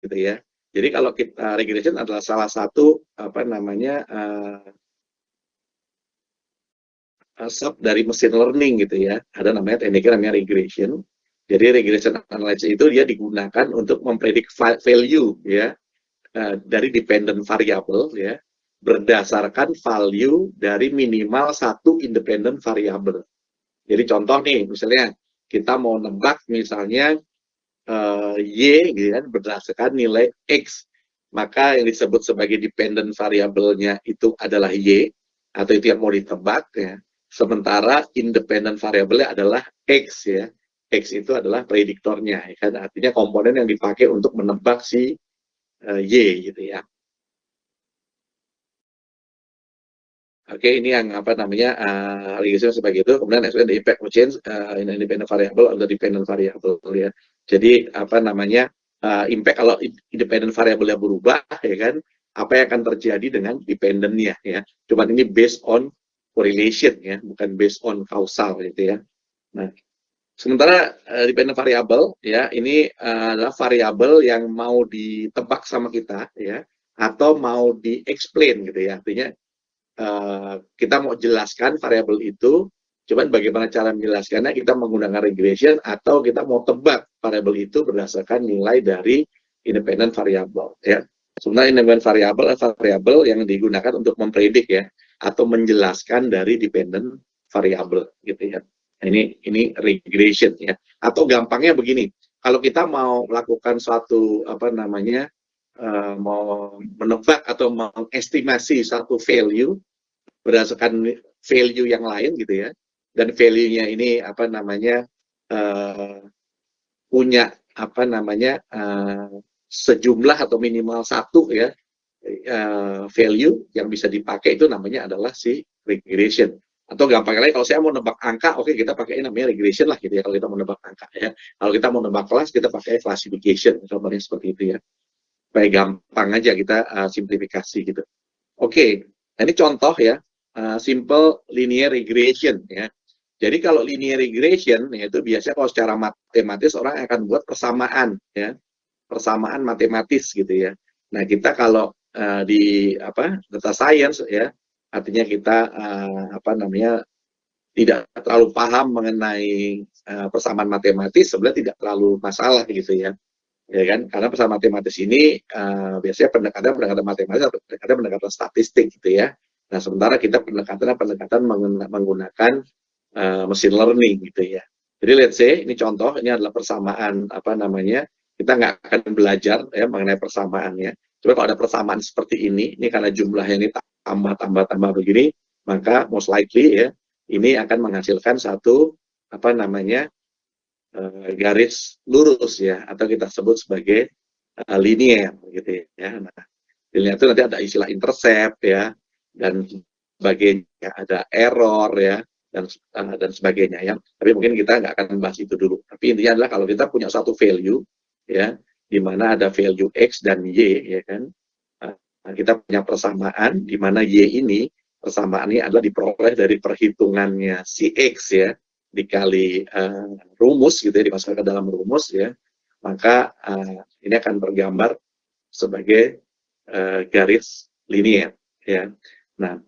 gitu ya. Jadi kalau kita regression adalah salah satu apa namanya sub dari machine learning gitu ya. Ada namanya tekniknya namanya regression. Jadi regression analysis itu dia digunakan untuk mempredik value ya dari dependent variable ya berdasarkan value dari minimal satu independent variable. Jadi contoh nih, misalnya kita mau nebak misalnya Y gitu kan, berdasarkan nilai X. Maka yang disebut sebagai dependent variabelnya itu adalah Y, atau itu yang mau ditebak ya. Sementara independent variabelnya adalah X ya. X itu adalah prediktornya, ya kan? Artinya komponen yang dipakai untuk menebak si Y gitu ya. Oke, ini yang apa namanya regression sebagai itu. Kemudian the impact of change in independent variable atau dependent variable ya. Jadi apa namanya impact kalau independent variable yang berubah ya kan, apa yang akan terjadi dengan dependentnya ya. Cuman ini based on correlation ya, bukan based on causal gitu ya. Nah, sementara dependent variable ya ini adalah variabel yang mau ditebak sama kita ya, atau mau di-explain gitu ya. Artinya kita mau jelaskan variabel itu, cuman bagaimana cara menjelaskannya, kita menggunakan regression atau kita mau tebak variabel itu berdasarkan nilai dari independent variable ya. Sebenarnya independent variable adalah variabel yang digunakan untuk mempredik ya, atau menjelaskan dari dependent variable gitu ya. Ini regression ya. Atau gampangnya begini, kalau kita mau melakukan suatu apa namanya mau menebak atau mengestimasi satu value berdasarkan value yang lain gitu ya, dan value-nya ini apa namanya punya apa namanya sejumlah atau minimal satu ya value yang bisa dipakai, itu namanya adalah si regression. Atau gampang lagi, kalau saya mau nebak angka, oke kita pakai namanya regression lah gitu ya, kalau kita mau nebak angka ya. Kalau kita mau nebak kelas, kita pakai classification, contohnya seperti itu ya. Supaya gampang aja kita simplifikasi gitu. Oke, ini contoh ya, simple linear regression ya. Jadi kalau linear regression yaitu biasanya kalau secara matematis orang akan buat persamaan ya, persamaan matematis gitu ya. Nah kita kalau di apa data science ya, artinya kita apa namanya tidak terlalu paham mengenai persamaan matematis, sebenarnya tidak terlalu masalah gitu ya. Ya kan, karena persamaan matematis ini biasanya pendekatan matematis atau pendekatan statistik gitu ya. Nah sementara kita pendekatan menggunakan machine learning gitu ya. Jadi let's say ini contoh, ini adalah persamaan apa namanya, kita nggak akan belajar ya mengenai persamaannya. Coba kalau ada persamaan seperti ini karena jumlahnya ini tambah begini, maka most likely ya ini akan menghasilkan satu apa namanya garis lurus ya, atau kita sebut sebagai linear gitu ya. Nah, linear itu nanti ada istilah intercept ya, dan sebagainya, ada error ya, dan sebagainya ya. Tapi mungkin kita nggak akan bahas itu dulu. Tapi intinya adalah kalau kita punya satu value ya, di mana ada value x dan y ya kan, kita punya persamaan di mana y ini persamaannya adalah diperoleh dari perhitungannya si x ya dikali rumus gitu ya, dimasukkan ke dalam rumus ya, maka ini akan bergambar sebagai garis linier ya. Nah,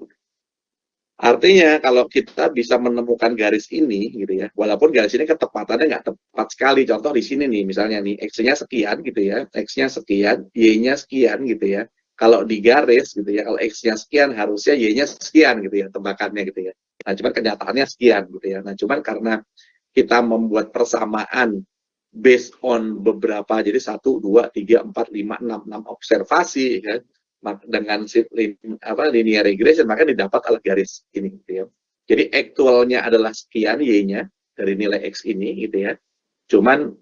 artinya kalau kita bisa menemukan garis ini gitu ya, walaupun garis ini ketepatannya nggak tepat sekali. Contoh di sini nih, misalnya nih x-nya sekian gitu ya, x-nya sekian, y-nya sekian gitu ya. Kalau di garis gitu ya, kalau x-nya sekian harusnya y-nya sekian gitu ya, tebakannya gitu ya. Nah, cuman kenyataannya sekian gitu ya. Nah, cuman karena kita membuat persamaan based on beberapa, jadi 1, 2, 3, 4, 5, 6 observasi kan, dengan linear regression, maka didapat adalah garis ini gitu ya. Jadi aktualnya adalah sekian y-nya dari nilai x ini gitu ya. Cuman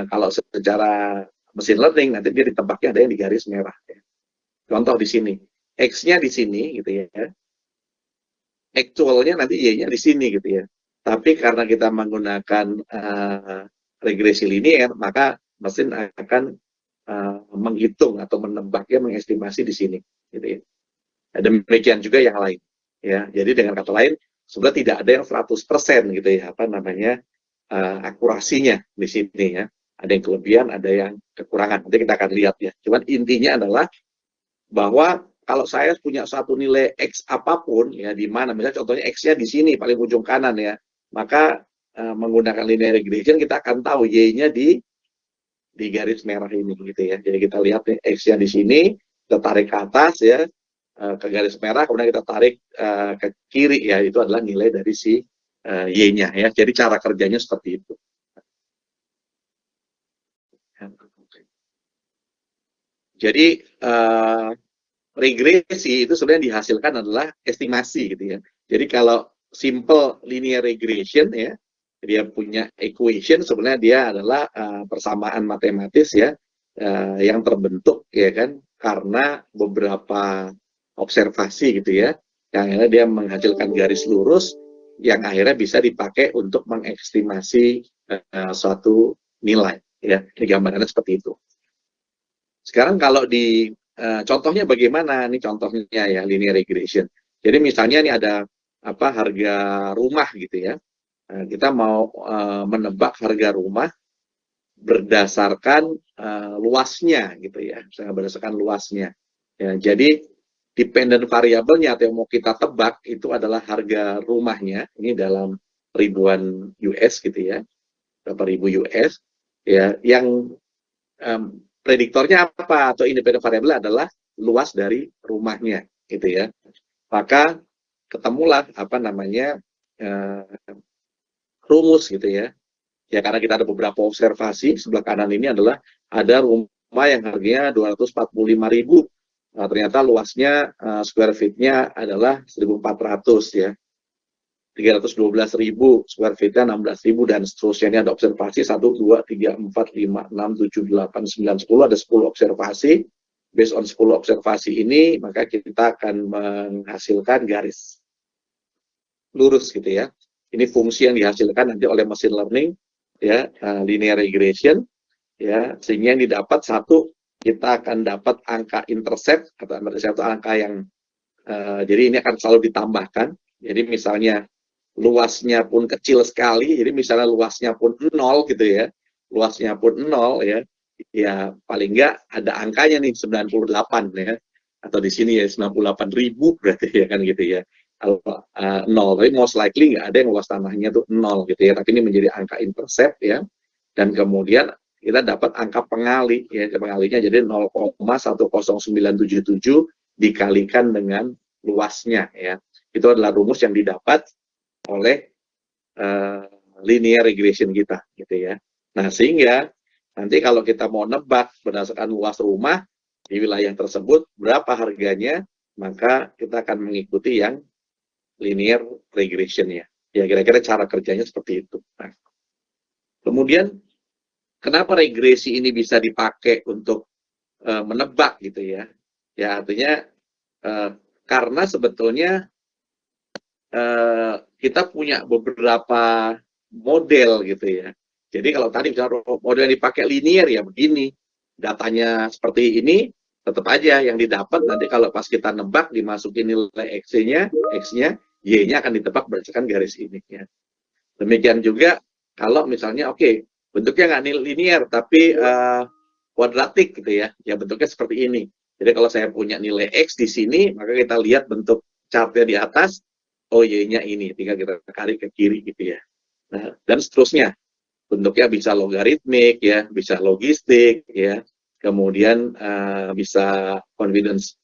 kalau secara mesin learning nanti dia ditebaknya ada yang di garis merah ya. Contoh di sini, x-nya di sini gitu ya. Aktualnya nanti y-nya di sini gitu ya. Tapi karena kita menggunakan regresi linear, maka mesin akan menghitung atau menebaknya, mengestimasi di sini gitu ya. Demikian juga yang lain ya. Jadi dengan kata lain sebenarnya tidak ada yang 100% gitu ya, apa namanya akurasinya di sini ya. ada yang kelebihan, ada yang kekurangan. Nanti kita akan lihat ya. Cuman intinya adalah bahwa kalau saya punya satu nilai X apapun, ya di mana, misalnya contohnya X-nya di sini, paling ujung kanan ya, maka menggunakan linear regression kita akan tahu Y-nya di garis merah ini gitu ya. Jadi kita lihat nih X-nya di sini, kita tarik ke atas ya, ke garis merah, kemudian kita tarik ke kiri ya, itu adalah nilai dari si Y-nya ya. Jadi cara kerjanya seperti itu. Jadi regresi itu sebenarnya dihasilkan adalah estimasi gitu ya. Jadi kalau simple linear regression ya, dia punya equation, sebenarnya dia adalah persamaan matematis ya, yang terbentuk ya kan karena beberapa observasi gitu ya, yang akhirnya dia menghasilkan garis lurus yang akhirnya bisa dipakai untuk mengestimasi suatu nilai ya. Ini gambarannya seperti itu. Sekarang kalau di contohnya bagaimana? Ini contohnya ya linear regression. Jadi misalnya ini ada harga rumah gitu ya. Kita mau menebak harga rumah berdasarkan luasnya gitu ya, misalnya berdasarkan luasnya. Ya, jadi dependent variabelnya atau yang mau kita tebak itu adalah harga rumahnya. Ini dalam ribuan US gitu ya, berapa ribu US ya. Yang prediktornya apa atau independent variable adalah luas dari rumahnya gitu ya. Maka ketemulah rumus gitu ya. Ya karena kita ada beberapa observasi, sebelah kanan ini adalah ada rumah yang harganya 245.000. Nah, ternyata luasnya square feet-nya adalah 1.400 ya. 312.000 square feet-nya 16.000 dan seterusnya. Ini ada observasi 1, 2, 3, 4, 5, 6, 7, 8, 9, 10. Ada 10 observasi. Based on 10 observasi ini, maka kita akan menghasilkan garis lurus gitu ya. Ini fungsi yang dihasilkan nanti oleh machine learning ya, linear regression ya, sehingga yang didapat satu, kita akan dapat angka intercept atau angka yang jadi ini akan selalu ditambahkan. Jadi misalnya luasnya pun kecil sekali, jadi misalnya luasnya pun 0 gitu ya, luasnya pun 0 ya, ya paling enggak ada angkanya nih 98 ya, atau di sini ya 98.000 berarti ya kan gitu ya. Kalau 0, tapi most likely nggak ada yang luas tanahnya tuh 0 gitu ya, tapi ini menjadi angka intercept ya, dan kemudian kita dapat angka pengali ya, pengalinya jadi 0,10977 dikalikan dengan luasnya ya. Itu adalah rumus yang didapat oleh linear regression kita gitu ya. Nah, sehingga nanti kalau kita mau nebak berdasarkan luas rumah di wilayah tersebut berapa harganya, maka kita akan mengikuti yang linear regression ya. Ya kira-kira cara kerjanya seperti itu. Nah, kemudian kenapa regresi ini bisa dipakai untuk menebak gitu ya? Ya artinya karena sebetulnya kita punya beberapa model gitu ya. Jadi kalau tadi misalnya model yang dipakai linear ya begini, datanya seperti ini, tetap aja yang didapat nanti kalau pas kita nebak dimasukin nilai X-nya, Y-nya akan ditebak berdasarkan garis ini ya. Demikian juga kalau misalnya bentuknya nggak linear tapi kuadratik gitu ya, ya bentuknya seperti ini. Jadi kalau saya punya nilai X di sini, maka kita lihat bentuk chartnya di atas, oh Y-nya ini, tinggal kita tarik ke kiri gitu ya. Nah, dan seterusnya, bentuknya bisa logaritmik ya, bisa logistik ya, kemudian bisa confidence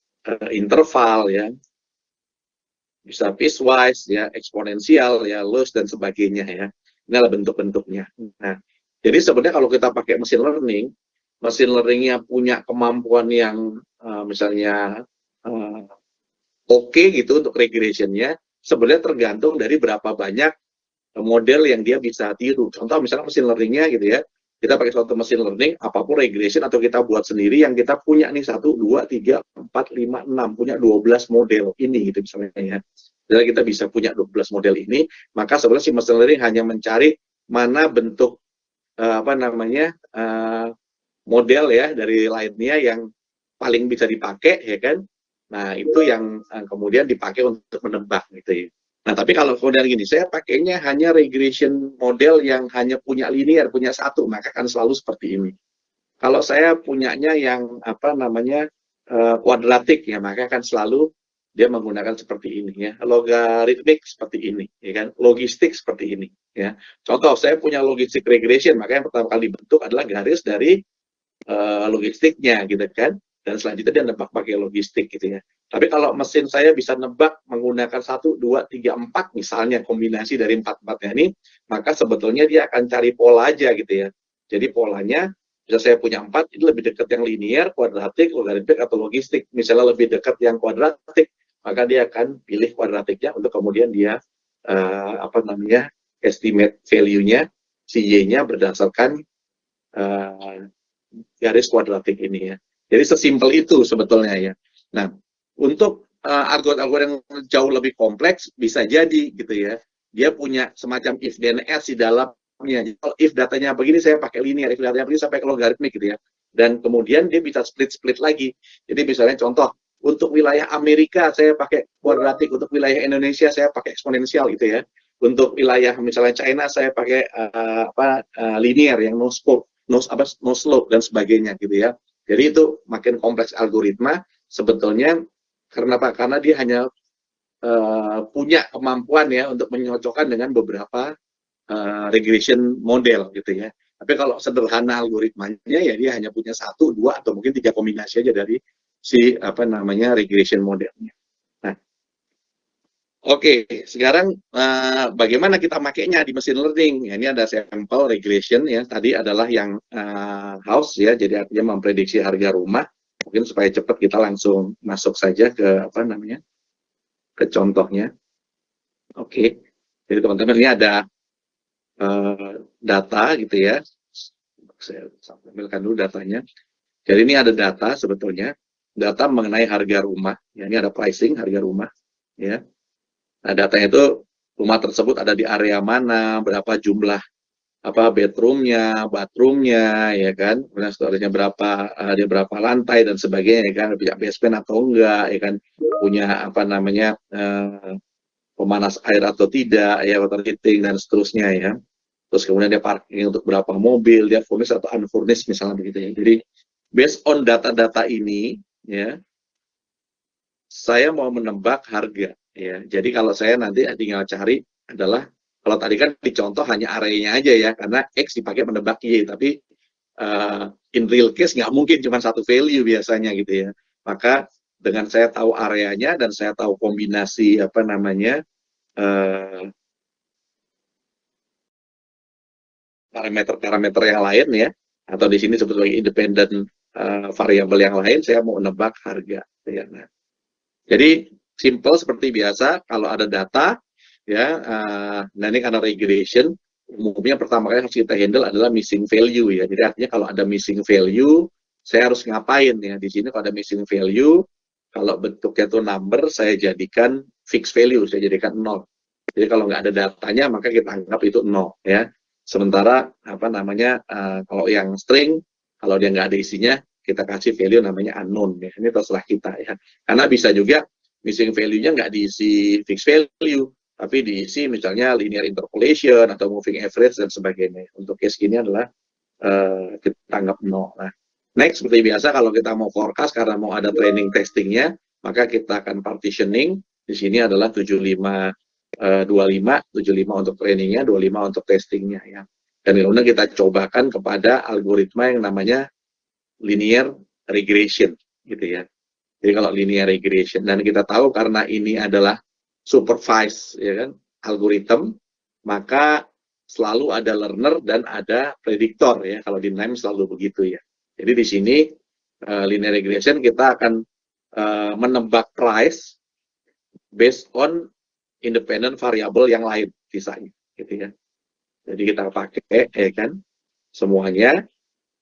interval ya, bisa piecewise ya, eksponensial ya, loss dan sebagainya ya. Ini adalah bentuk-bentuknya. Nah, jadi sebenarnya kalau kita pakai machine learning-nya punya kemampuan yang misalnya oke gitu untuk regressionnya, sebenarnya tergantung dari berapa banyak model yang dia bisa tiru. Contoh misalnya mesin learning-nya gitu ya, kita pakai suatu mesin learning, apapun regression atau kita buat sendiri yang kita punya nih 1, 2, 3, 4, 5, 6, punya 12 model ini gitu misalnya ya. Jadi kita bisa punya 12 model ini, maka sebenarnya si mesin learning hanya mencari mana bentuk model ya dari lainnya yang paling bisa dipakai ya kan. Nah, itu yang kemudian dipakai untuk menebak gitu ya. Nah, tapi kalau kemudian gini, saya pakainya hanya regression model yang hanya punya linear, punya satu, maka akan selalu seperti ini. Kalau saya punyanya yang apa namanya kuadratik, ya maka akan selalu dia menggunakan seperti ini ya, logaritmik seperti ini, ya kan, logistik seperti ini, ya. Contoh, saya punya logistik regression, maka yang pertama kali dibentuk adalah garis dari logistiknya, gitu kan, dan selanjutnya dia nebak pakai logistik, gitu ya. Tapi kalau mesin saya bisa nebak menggunakan 1, 2, 3, 4, misalnya kombinasi dari 4-4-nya ini, maka sebetulnya dia akan cari pola aja gitu ya. Jadi polanya, bisa saya punya 4, itu lebih dekat yang linear, kuadratik, logaritmik, atau logistik. Misalnya lebih dekat yang kuadratik, maka dia akan pilih kuadratiknya untuk kemudian dia, apa namanya, estimate value-nya, si Y-nya berdasarkan garis kuadratik ini ya. Jadi sesimpel itu sebetulnya ya. Nah, untuk algoritma yang jauh lebih kompleks bisa jadi gitu ya. Dia punya semacam if then else di dalamnya. Kalau if datanya begini saya pakai linear, if datanya begini saya pakai logaritmik gitu ya. Dan kemudian dia bisa split-split lagi. Jadi misalnya contoh, untuk wilayah Amerika saya pakai kuadratik, untuk wilayah Indonesia saya pakai eksponensial gitu ya. Untuk wilayah misalnya China saya pakai linear yang no scope, no slope dan sebagainya gitu ya. Jadi itu makin kompleks algoritma sebetulnya karena apa? Karena dia hanya punya kemampuan ya untuk menyocokkan dengan beberapa regression model gitu ya. Tapi kalau sederhana algoritmanya ya dia hanya punya 1, 2 atau mungkin 3 kombinasi aja dari si apa namanya regression modelnya. Nah, oke, sekarang bagaimana kita makainya di machine learning? Ya, ini ada sampel regression ya. Tadi adalah yang house ya, jadi artinya memprediksi harga rumah. Mungkin supaya cepat kita langsung masuk saja ke apa namanya, ke contohnya. Oke, jadi teman-teman ini ada data gitu ya. Saya tampilkan dulu datanya. Jadi ini ada data sebetulnya, data mengenai harga rumah. Ya, ini ada pricing harga rumah. Ya. Nah, datanya itu rumah tersebut ada di area mana, berapa jumlah apa bedroomnya, bathroomnya, ya kan, kemudian storage-nya berapa, dia berapa lantai dan sebagainya, ya kan, punya basement atau enggak, ya kan, punya apa namanya pemanas air atau tidak, ya water heating dan seterusnya, ya. Terus kemudian dia parking untuk berapa mobil, dia furnished atau unfurnished misalnya begitu ya. Jadi based on data-data ini, ya, saya mau menebak harga ya. Jadi kalau saya nanti tinggal cari adalah kalau tadi kan dicontoh hanya areanya aja ya karena X dipakai menebak Y tapi in real case nggak mungkin cuma satu value biasanya gitu ya. Maka dengan saya tahu areanya dan saya tahu kombinasi apa namanya parameter-parameter yang lain ya atau di sini sebut sebagai independent variabel yang lain saya mau menebak harga ya. Nah, jadi simple seperti biasa, kalau ada data, ya, nah ini karena regression, umumnya pertama kali harus kita handle adalah missing value ya. Jadi artinya kalau ada missing value, saya harus ngapain ya? Di sini kalau ada missing value, kalau bentuknya itu number, saya jadikan fixed value, saya jadikan 0. Jadi kalau nggak ada datanya, maka kita anggap itu 0 ya. Sementara apa namanya, kalau yang string, kalau dia nggak ada isinya, kita kasih value namanya unknown ya. Ini terserah kita ya. Karena bisa juga missing value-nya nggak diisi fixed value, tapi diisi misalnya linear interpolation atau moving average dan sebagainya. Untuk case ini adalah kita anggap 0. Nah, next seperti biasa kalau kita mau forecast karena mau ada training testingnya, maka kita akan partitioning. Di sini adalah 75 25 untuk trainingnya, 25 untuk testingnya ya. Dan kemudian kita cobakan kepada algoritma yang namanya linear regression gitu ya. Jadi kalau linear regression dan kita tahu karena ini adalah supervised ya kan algoritma, maka selalu ada learner dan ada prediktor ya. Kalau di NIM selalu begitu ya. Jadi di sini linear regression kita akan menebak price based on independent variable yang lain sisanya gitu ya. Jadi kita pakai ya kan semuanya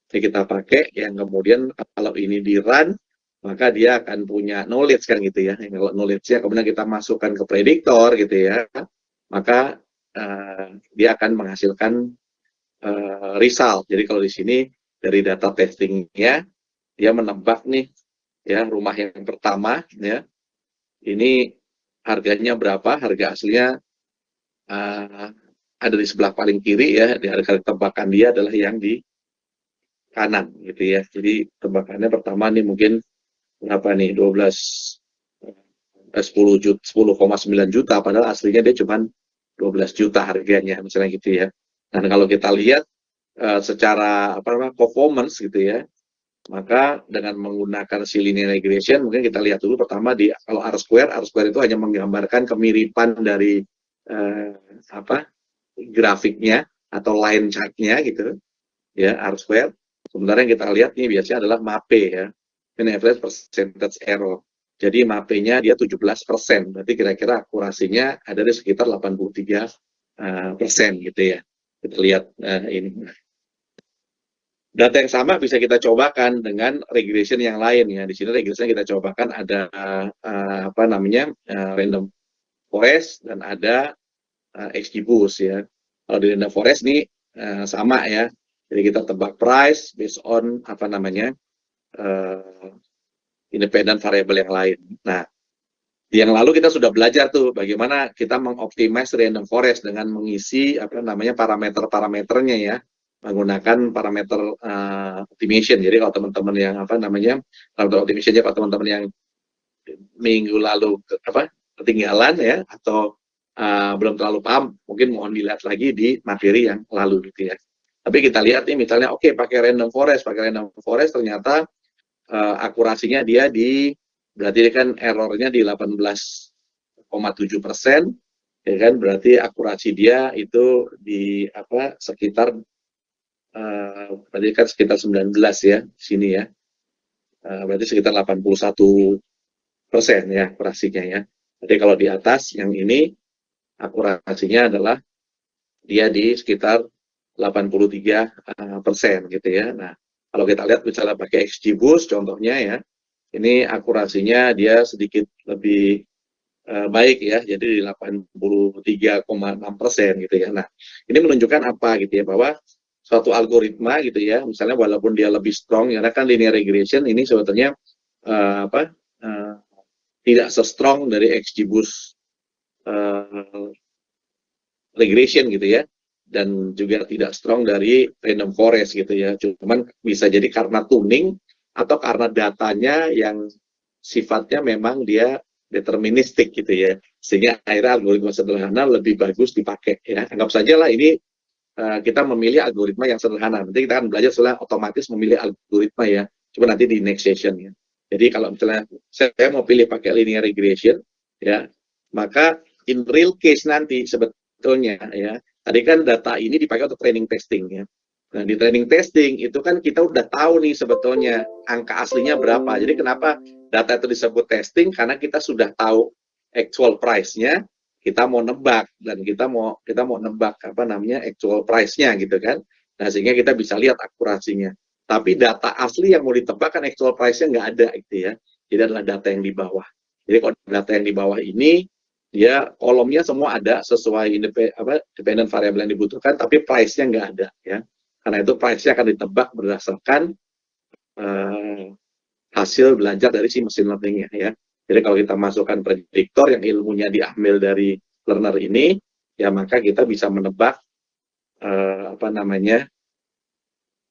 kita pakai yang kemudian kalau ini di run maka dia akan punya knowledge kan gitu ya. Kalau knowledge-nya kemudian kita masukkan ke prediktor gitu ya, maka dia akan menghasilkan result. Jadi kalau di sini dari data testingnya dia menebak nih ya rumah yang pertama ya ini harganya berapa, harga aslinya ada di sebelah paling kiri ya, di harga tebakan dia adalah yang di kanan gitu ya. Jadi tebakannya pertama nih mungkin berapa nih, 10,9 juta, padahal aslinya dia cuma 12 juta harganya, misalnya gitu ya. Dan kalau kita lihat secara apa namanya performance gitu ya, maka dengan menggunakan si linear regression mungkin kita lihat dulu pertama di kalau R square itu hanya menggambarkan kemiripan dari eh, apa grafiknya atau line chart-nya gitu ya, R square. Sebenarnya yang kita lihat ini biasanya adalah MAPE ya, mean average percentage error. Jadi MAPE-nya dia 17%, berarti kira-kira akurasinya ada di sekitar 83% gitu ya. Kita lihat ini. Data yang sama bisa kita cobakan dengan regression yang lain ya. Di sini regression kita cobakan ada apa namanya random forest dan ada XGBoost ya. Kalau di random forest nih sama ya. Jadi kita tebak price based on apa namanya independent variable yang lain. Nah, yang lalu kita sudah belajar tuh bagaimana kita mengoptimize random forest dengan mengisi apa namanya parameter-parameternya ya, menggunakan parameter optimization. Jadi kalau teman-teman yang apa namanya parameter optimization kalau teman-teman yang minggu lalu apa ketinggalan ya atau belum terlalu paham, mungkin mohon dilihat lagi di materi yang lalu gitu ya. Tapi kita lihat nih misalnya oke, pakai random forest ternyata akurasinya dia di berarti kan errornya di 18,7%, ya kan, berarti akurasi dia itu di apa sekitar berarti kan sekitar 19 ya di sini ya, berarti sekitar 81% ya akurasinya ya. Jadi kalau di atas yang ini akurasinya adalah dia di sekitar 83% gitu ya. Nah, kalau kita lihat misalnya pakai XGBoost contohnya ya, ini akurasinya dia sedikit lebih baik ya, jadi di 83,6% gitu ya. Nah, ini menunjukkan apa gitu ya, bahwa suatu algoritma gitu ya, misalnya walaupun dia lebih strong, karena kan linear regression ini sebetulnya apa tidak se-strong dari XGBoost regression gitu ya, dan juga tidak strong dari random forest gitu ya. Cuman bisa jadi karena tuning atau karena datanya yang sifatnya memang dia deterministik gitu ya, sehingga akhirnya algoritma sederhana lebih bagus dipakai ya. Anggap saja lah ini kita memilih algoritma yang sederhana. Nanti kita akan belajar soal otomatis memilih algoritma ya. Coba nanti di next session ya. Jadi kalau misalnya saya mau pilih pakai linear regression ya, maka in real case nanti sebetulnya ya, tadi kan data ini dipakai untuk training testing ya. Nah, di training testing itu kan kita udah tahu nih sebetulnya angka aslinya berapa. Jadi kenapa data itu disebut testing? Karena kita sudah tahu actual price-nya, kita mau nebak, dan kita mau nebak apa namanya actual price-nya gitu kan. Nah, sehingga kita bisa lihat akurasinya. Tapi data asli yang mau ditebak kan actual price-nya nggak ada gitu ya. Jadi adalah data yang di bawah. Jadi kalau data yang di bawah ini dia kolomnya semua ada sesuai dependent variable yang dibutuhkan, tapi price-nya nggak ada ya. Karena itu price-nya akan ditebak berdasarkan hasil belajar dari si mesin learning-nya ya. Jadi kalau kita masukkan prediktor yang ilmunya diambil dari learner ini, ya maka kita bisa menebak apa namanya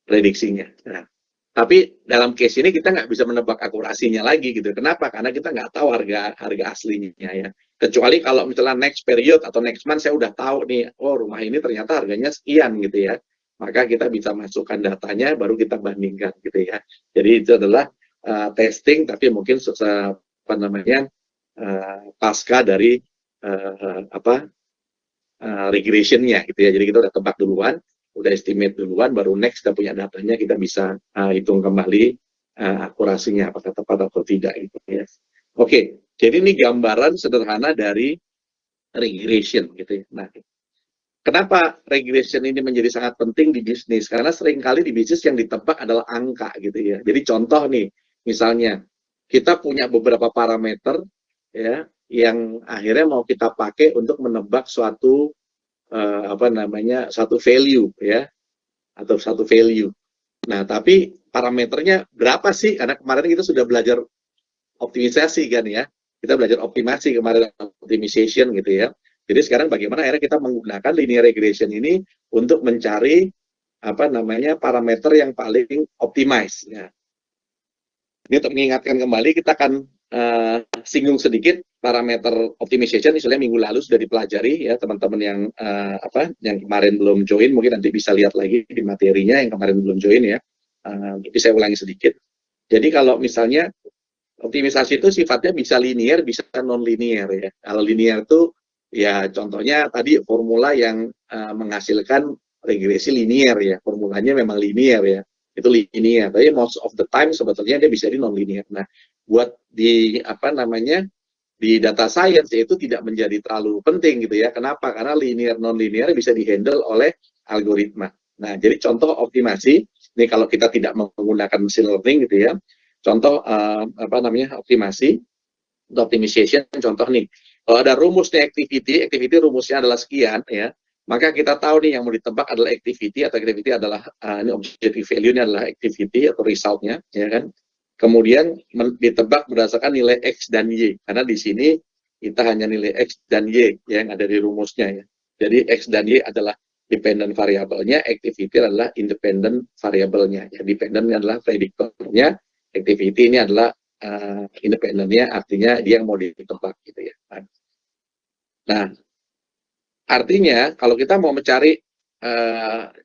prediksinya. Nah, tapi dalam case ini kita nggak bisa menebak akurasinya lagi gitu. Kenapa? Karena kita nggak tahu harga aslinya ya. Kecuali kalau misalnya next period atau next month saya udah tahu nih, oh rumah ini ternyata harganya sekian gitu ya. Maka kita bisa masukkan datanya, baru kita bandingkan gitu ya. Jadi itu adalah testing, tapi mungkin apa namanya pasca dari regressionnya gitu ya. Jadi kita udah tebak duluan, udah estimate duluan, baru next kita punya datanya, kita bisa hitung kembali akurasinya apakah tepat atau tidak gitu ya. Oke, jadi ini gambaran sederhana dari regression gitu ya. Nah, kenapa regression ini menjadi sangat penting di bisnis? Karena seringkali di bisnis yang ditebak adalah angka gitu ya. Jadi contoh nih, misalnya kita punya beberapa parameter ya yang akhirnya mau kita pakai untuk menebak suatu apa namanya satu value ya atau satu value. Nah, tapi parameternya berapa sih? Karena kemarin kita sudah belajar optimisasi kan ya. kita belajar optimasi kemarin, optimization gitu ya. Jadi sekarang bagaimana akhirnya kita menggunakan linear regression ini untuk mencari apa namanya parameter yang paling optimize. Ya. Ini untuk mengingatkan kembali, kita akan singgung sedikit parameter optimization. Misalnya minggu lalu sudah dipelajari ya teman-teman yang yang kemarin belum join, mungkin nanti bisa lihat lagi di materinya yang kemarin belum join ya. Tapi saya ulangi sedikit. Jadi kalau misalnya optimisasi itu sifatnya bisa linear, bisa non-linear ya. Kalau linear itu ya contohnya tadi formula yang menghasilkan regresi linear ya. Formulanya memang linear ya. Itu linear. Tapi most of the time sebetulnya dia bisa di non-linear. Nah, buat di apa namanya di data science itu tidak menjadi terlalu penting gitu ya. Kenapa? Karena linear non-linear bisa dihandle oleh algoritma. Nah, jadi contoh optimasi ini kalau kita tidak menggunakan machine learning gitu ya. Contoh apa namanya optimasi, optimization. Contoh nih, kalau ada rumusnya activity rumusnya adalah sekian ya, maka kita tahu nih yang mau ditebak adalah activity, atau activity adalah ini objective value-nya adalah activity atau result-nya, ya kan. Kemudian ditebak berdasarkan nilai x dan y, karena di sini kita hanya nilai x dan y yang ada di rumusnya ya. Jadi x dan y adalah dependent variabelnya, activity adalah independent variabelnya. Ya, dependent adalah prediktornya, activity ini adalah independennya, artinya dia yang mau ditebak gitu ya. Nah, artinya kalau kita mau mencari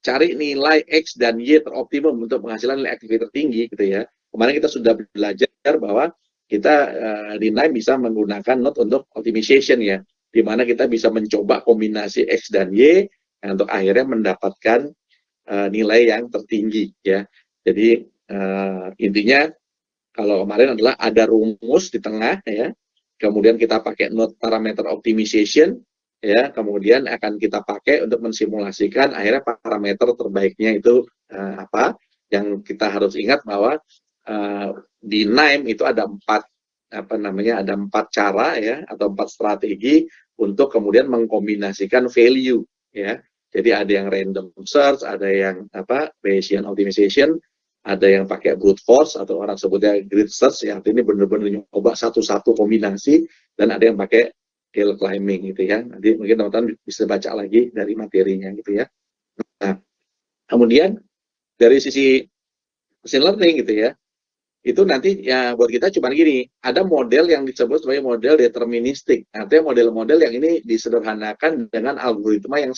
cari nilai X dan Y teroptimum untuk menghasilkan nilai aktivitas tertinggi gitu ya. Kemarin kita sudah belajar bahwa kita di NIME bisa menggunakan node untuk optimization ya, di mana kita bisa mencoba kombinasi X dan Y untuk akhirnya mendapatkan nilai yang tertinggi ya. Jadi intinya kalau kemarin adalah ada rumus di tengah ya, kemudian kita pakai node parameter optimization ya, kemudian akan kita pakai untuk mensimulasikan akhirnya parameter terbaiknya itu apa. Yang kita harus ingat bahwa di NIME itu ada ada empat cara ya, atau 4 strategi untuk kemudian mengkombinasikan value ya. Jadi ada yang random search, ada yang Bayesian optimization, ada yang pakai brute force atau orang sebutnya grid search ya, ini benar-benar nyoba satu-satu kombinasi, dan ada yang pakai hill climbing gitu ya. Nanti mungkin teman-teman bisa baca lagi dari materinya gitu ya. Nah, kemudian dari sisi machine learning gitu ya, itu nanti ya buat kita cuma gini, ada model yang disebut sebagai model deterministik. Artinya model-model yang ini disederhanakan dengan algoritma yang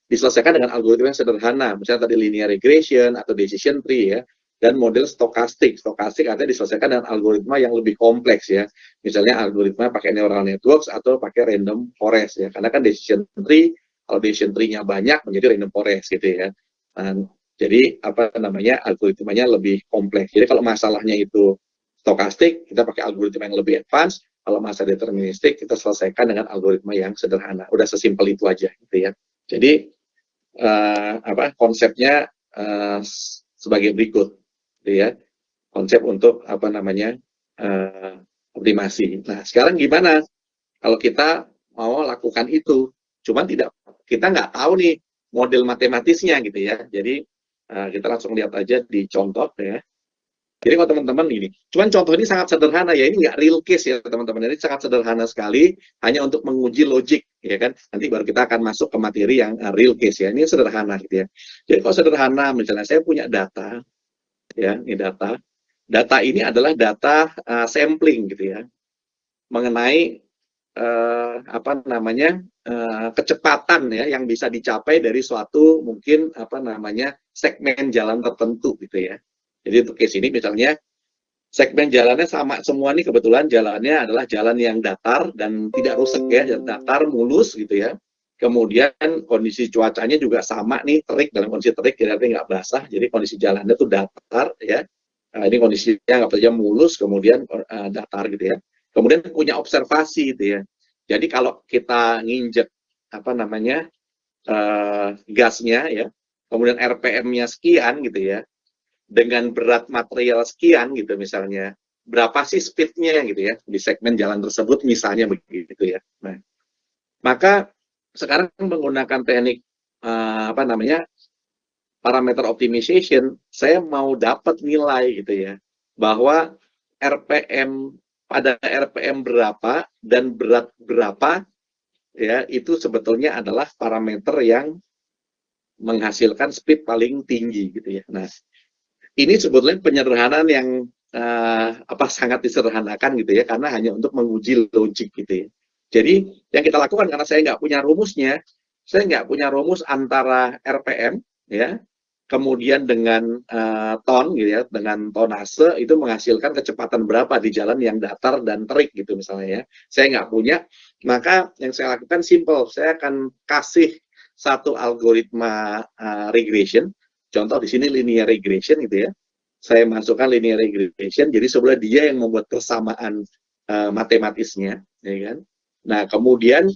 diselesaikan dengan algoritma yang sederhana. Misalnya tadi linear regression atau decision tree ya. Dan model stokastik. Stokastik artinya diselesaikan dengan algoritma yang lebih kompleks ya. Misalnya algoritma pakai neural networks atau pakai random forest ya. Karena kan decision tree, kalau decision tree-nya banyak menjadi random forest gitu ya. Jadi algoritmanya lebih kompleks. Jadi kalau masalahnya itu stokastik, kita pakai algoritma yang lebih advance. Kalau masalah deterministik, kita selesaikan dengan algoritma yang sederhana. Udah sesimpel itu aja gitu ya. Jadi konsepnya sebagai berikut, gitu ya. Konsep untuk optimasi. Nah sekarang gimana kalau kita mau lakukan itu? Cuman kita nggak tahu nih model matematisnya gitu ya. Jadi kita langsung lihat aja di contoh ya. Jadi kalau teman-teman ini, cuman contoh ini sangat sederhana ya, ini nggak real case ya teman-teman, ini sangat sederhana sekali, hanya untuk menguji logik ya kan. Nanti baru kita akan masuk ke materi yang real case ya. Ini sederhana gitu ya. Jadi kalau sederhana, misalnya saya punya data ya, ini data ini adalah data sampling gitu ya, mengenai kecepatan ya yang bisa dicapai dari suatu mungkin segmen jalan tertentu gitu ya. Jadi untuk case ini misalnya segmen jalannya sama semua nih, kebetulan jalannya adalah jalan yang datar dan tidak rusak ya, datar mulus gitu ya. Kemudian kondisi cuacanya juga sama nih, terik, dalam kondisi terik jadi nggak basah, jadi kondisi jalannya tuh datar ya. Ini kondisinya nggak saja mulus, kemudian datar gitu ya. Kemudian punya observasi gitu ya. Jadi kalau kita nginjek gasnya ya, kemudian RPM-nya sekian gitu ya, dengan berat material sekian gitu misalnya, berapa sih speed-nya gitu ya di segmen jalan tersebut misalnya begitu ya. Nah, maka sekarang menggunakan teknik parameter optimization, saya mau dapat nilai gitu ya, bahwa RPM pada RPM berapa dan berat berapa, ya itu sebetulnya adalah parameter yang menghasilkan speed paling tinggi gitu ya. Nah, ini sebetulnya penyederhanaan yang sangat disederhanakan gitu ya, karena hanya untuk menguji logik gitu ya. Jadi yang kita lakukan, karena saya nggak punya rumusnya, saya nggak punya rumus antara RPM ya, kemudian dengan ton gitu ya, dengan tonase itu menghasilkan kecepatan berapa di jalan yang datar dan terik gitu misalnya ya. Saya nggak punya, maka yang saya lakukan simple, saya akan kasih satu algoritma regression. Contoh di sini linear regression gitu ya. Saya masukkan linear regression, jadi sebenarnya dia yang membuat persamaan matematisnya, ya kan. Nah, kemudian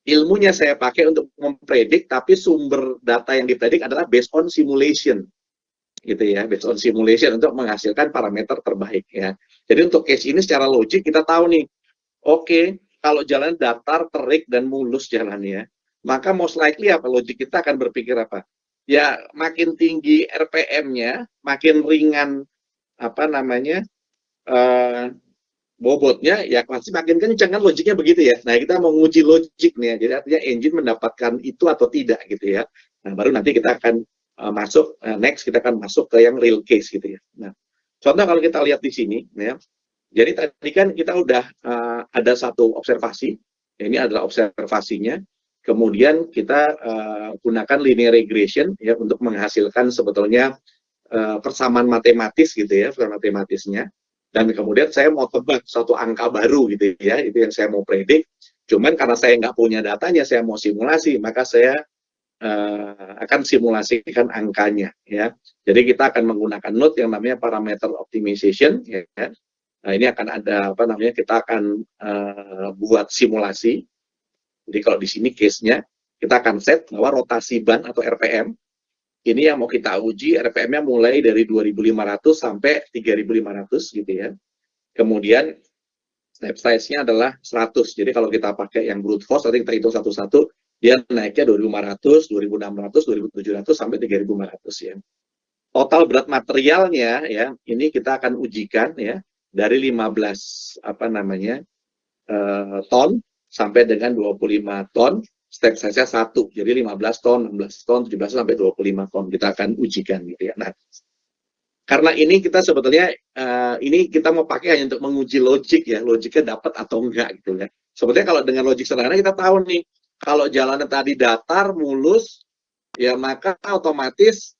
ilmunya saya pakai untuk mempredik, tapi sumber data yang dipredik adalah based on simulation, gitu ya, based on simulation untuk menghasilkan parameter terbaik ya. Jadi untuk case ini secara logik kita tahu nih, oke, kalau jalan datar, terik dan mulus jalannya, maka most likely apa logik kita akan berpikir apa? Ya makin tinggi RPM-nya, makin ringan bobotnya, ya pasti makin kencang kan, logiknya begitu ya. Nah, kita mau nguji logik nih ya, jadi artinya engine mendapatkan itu atau tidak gitu ya. Nah, baru nanti kita akan next kita akan masuk ke yang real case gitu ya. Nah, contoh kalau kita lihat di sini ya, jadi tadi kan kita udah ada satu observasi, ini adalah observasinya, kemudian kita gunakan linear regression ya untuk menghasilkan sebetulnya persamaan matematis gitu ya, persamaan matematisnya. Dan kemudian saya mau tebak satu angka baru gitu ya, itu yang saya mau predik. Cuman karena saya nggak punya datanya, saya mau simulasi, maka saya akan simulasikan angkanya ya. Jadi kita akan menggunakan node yang namanya parameter optimization ya. Nah, ini akan ada kita akan buat simulasi. Jadi kalau di sini case-nya kita akan set bahwa rotasi ban atau RPM ini yang mau kita uji, RPM-nya mulai dari 2.500 sampai 3.500 gitu ya. Kemudian step size-nya adalah 100. Jadi kalau kita pakai yang brute force, nanti kita hitung satu-satu, dia naiknya 2.500, 2.600, 2.700 sampai 3.500 ya. Total berat materialnya ya, ini kita akan ujikan ya dari 15 ton sampai dengan 25 ton. Step size-nya 1, jadi 15 ton, 16 ton, 17 sampai 25 ton kita akan ujikan gitu ya. Nah, karena ini kita sebetulnya ini kita mau pakai hanya untuk menguji logik ya, logiknya dapat atau enggak gitu ya. Sebetulnya kalau dengan logik sederhana kita tahu nih, kalau jalannya tadi datar, mulus, ya maka otomatis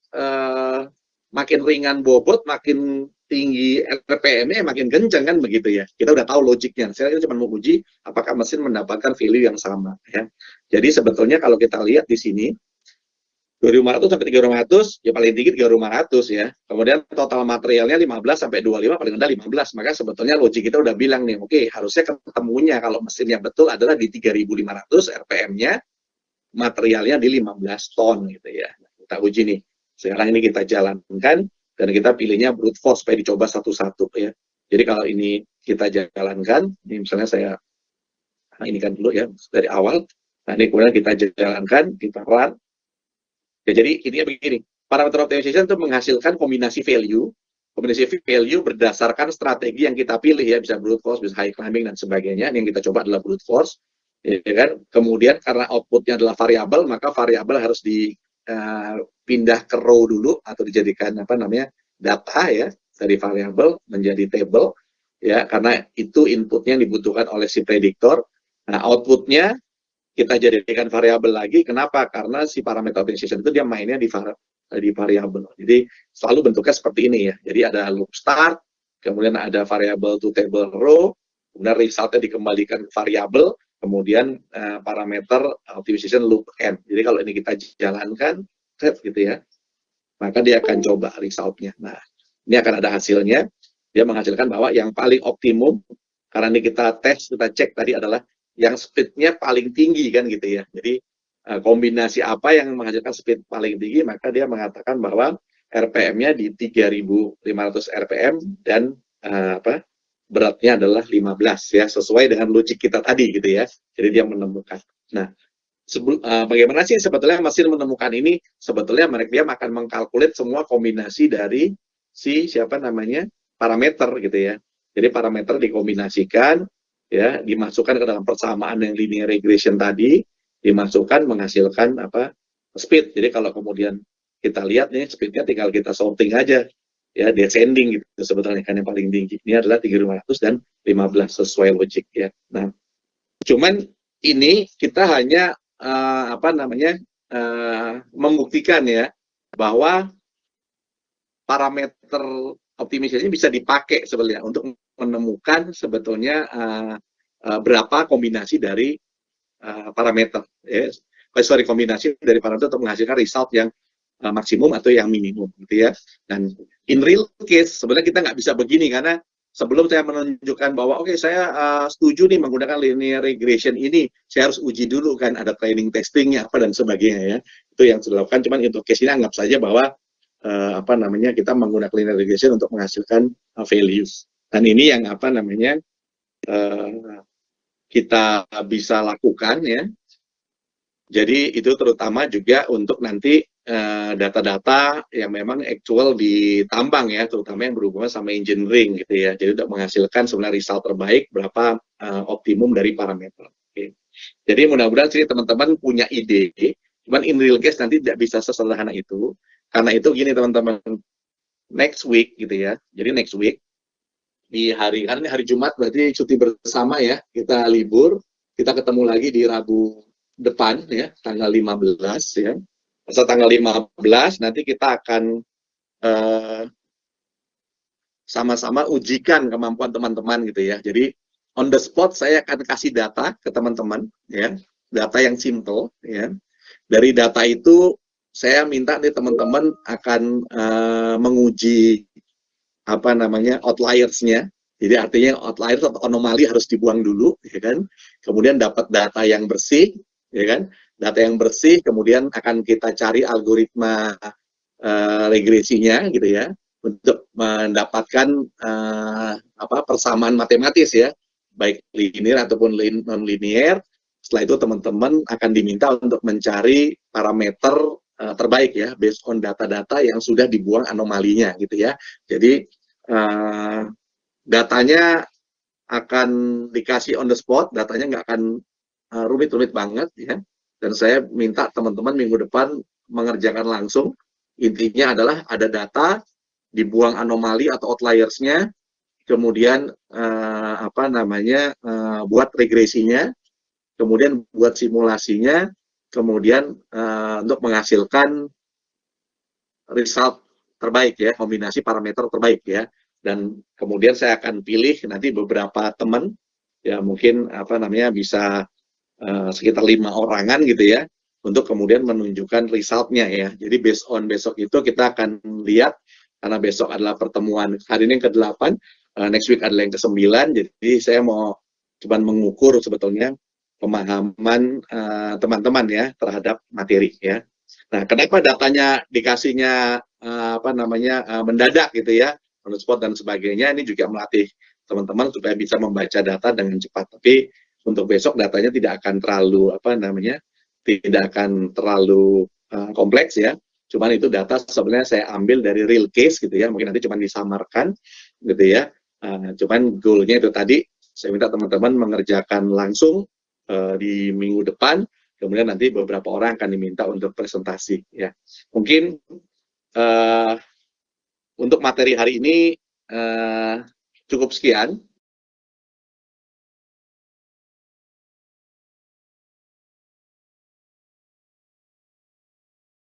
makin ringan bobot, makin tinggi RPM-nya makin kencang kan begitu ya. Kita udah tahu logiknya. Saya cuma mau uji apakah mesin mendapatkan value yang sama ya. Jadi sebetulnya kalau kita lihat di sini 2.500 sampai 3.500 ya paling tinggi 3.500 ya. Kemudian total materialnya 15 sampai 25 paling rendah 15. Maka sebetulnya logik kita udah bilang nih, oke, harusnya ketemunya kalau mesinnya betul adalah di 3.500 RPM-nya, materialnya di 15 ton gitu ya. Kita uji nih. Sekarang ini kita jalankan dan kita pilihnya brute force supaya dicoba satu-satu ya. Jadi kalau ini kita jalankan, ini misalnya saya ini kan dulu ya dari awal. Nah, ini kemudian kita jalankan, kita run. Ya, jadi intinya begini, parameter optimization itu menghasilkan kombinasi value berdasarkan strategi yang kita pilih ya, bisa brute force, bisa high climbing dan sebagainya. Yang kita coba adalah brute force, ya kan. Kemudian karena outputnya adalah variabel, maka variabel harus dipindah ke row dulu atau dijadikan data ya, dari variabel menjadi table ya, karena itu inputnya yang dibutuhkan oleh si prediktor. Nah, outputnya kita jadikan variabel lagi. Kenapa? Karena si parameter optimization itu dia mainnya di variabel. Jadi selalu bentuknya seperti ini ya. Jadi ada loop start, kemudian ada variabel to table row, kemudian resultnya dikembalikan ke variabel, kemudian parameter optimization loop end. Jadi kalau ini kita jalankan, set gitu ya, maka dia akan coba resultnya. Nah, ini akan ada hasilnya. Dia menghasilkan bahwa yang paling optimum, karena ini kita tes, kita cek tadi adalah yang speed-nya paling tinggi kan gitu ya. Jadi kombinasi apa yang menghasilkan speed paling tinggi, maka dia mengatakan bahwa RPM-nya di 3.500 RPM dan beratnya adalah 15 ya, sesuai dengan logik kita tadi gitu ya. Jadi dia menemukan. Nah, bagaimana sih sebetulnya mesin menemukan ini? Sebetulnya dia akan mengkalkulat semua kombinasi dari si parameter gitu ya. Jadi parameter dikombinasikan, ya, dimasukkan ke dalam persamaan yang linear regression tadi, dimasukkan menghasilkan apa speed. Jadi kalau kemudian kita lihat nih speednya tinggal kita sorting aja, ya, descending gitu sebetulnya kan yang paling tinggi. Ini adalah 3500 dan 15 sesuai logik ya. Nah, cuman ini kita hanya apa namanya membuktikan ya bahwa parameter optimisasi bisa dipakai sebenarnya untuk menemukan sebetulnya berapa kombinasi dari parameter, ya. Sorry, kombinasi dari parameter untuk menghasilkan result yang maksimum atau yang minimum, gitu ya. Dan in real case sebenarnya kita nggak bisa begini karena sebelum saya menunjukkan bahwa oke, saya setuju nih menggunakan linear regression ini, saya harus uji dulu kan ada training testingnya apa dan sebagainya ya. Itu yang sudah dilakukan. Cuman untuk case ini anggap saja bahwa apa namanya kita menggunakan linear regression untuk menghasilkan values. Dan ini yang apa namanya kita bisa lakukan ya. Jadi itu terutama juga untuk nanti data-data yang memang actual di tambang ya, terutama yang berhubungan sama engineering gitu ya. Jadi untuk menghasilkan sebenarnya result terbaik berapa optimum dari parameter. Oke. Jadi mudah-mudahan sih teman-teman punya ide, cuman in real case nanti tidak bisa sesederhana itu. Karena itu gini teman-teman, next week gitu ya. Jadi next week di karena ini hari Jumat berarti cuti bersama ya, kita libur, kita ketemu lagi di Rabu depan ya, tanggal 15 ya. Masa tanggal 15 nanti kita akan sama-sama ujikan kemampuan teman-teman gitu ya. Jadi on the spot saya akan kasih data ke teman-teman ya, data yang simple ya. Dari data itu saya minta nih teman-teman akan menguji apa namanya outliers-nya. Jadi artinya outliers atau anomali harus dibuang dulu, ya kan? Kemudian dapat data yang bersih, ya kan? Data yang bersih, kemudian akan kita cari algoritma regresinya, gitu ya, untuk mendapatkan apa persamaan matematis ya, baik linear ataupun non-linear. Setelah itu teman-teman akan diminta untuk mencari parameter terbaik ya, based on data-data yang sudah dibuang anomalinya, gitu ya. Jadi datanya akan dikasih on the spot, datanya nggak akan rumit-rumit banget ya. Dan saya minta teman-teman minggu depan mengerjakan langsung. Intinya adalah ada data, dibuang anomali atau outliersnya, kemudian apa namanya buat regresinya, kemudian buat simulasinya, kemudian untuk menghasilkan result terbaik ya, kombinasi parameter terbaik ya. Dan kemudian saya akan pilih nanti beberapa teman ya, mungkin apa namanya bisa sekitar 5 orangan gitu ya, untuk kemudian menunjukkan resultnya ya. Jadi based on besok itu kita akan lihat, karena besok adalah pertemuan hari ini yang ke-8, next week adalah yang ke-9, jadi saya mau coba mengukur sebetulnya pemahaman teman-teman ya terhadap materi ya. Nah, kenapa datanya dikasihnya apa namanya mendadak gitu ya, on the spot dan sebagainya, ini juga melatih teman-teman supaya bisa membaca data dengan cepat. Tapi untuk besok datanya tidak akan terlalu apa namanya, tidak akan terlalu kompleks ya. Cuman itu data sebenarnya saya ambil dari real case gitu ya, mungkin nanti cuma disamarkan gitu ya. Cuman goalnya itu tadi, saya minta teman-teman mengerjakan langsung di minggu depan, kemudian nanti beberapa orang akan diminta untuk presentasi ya. Mungkin untuk materi hari ini cukup sekian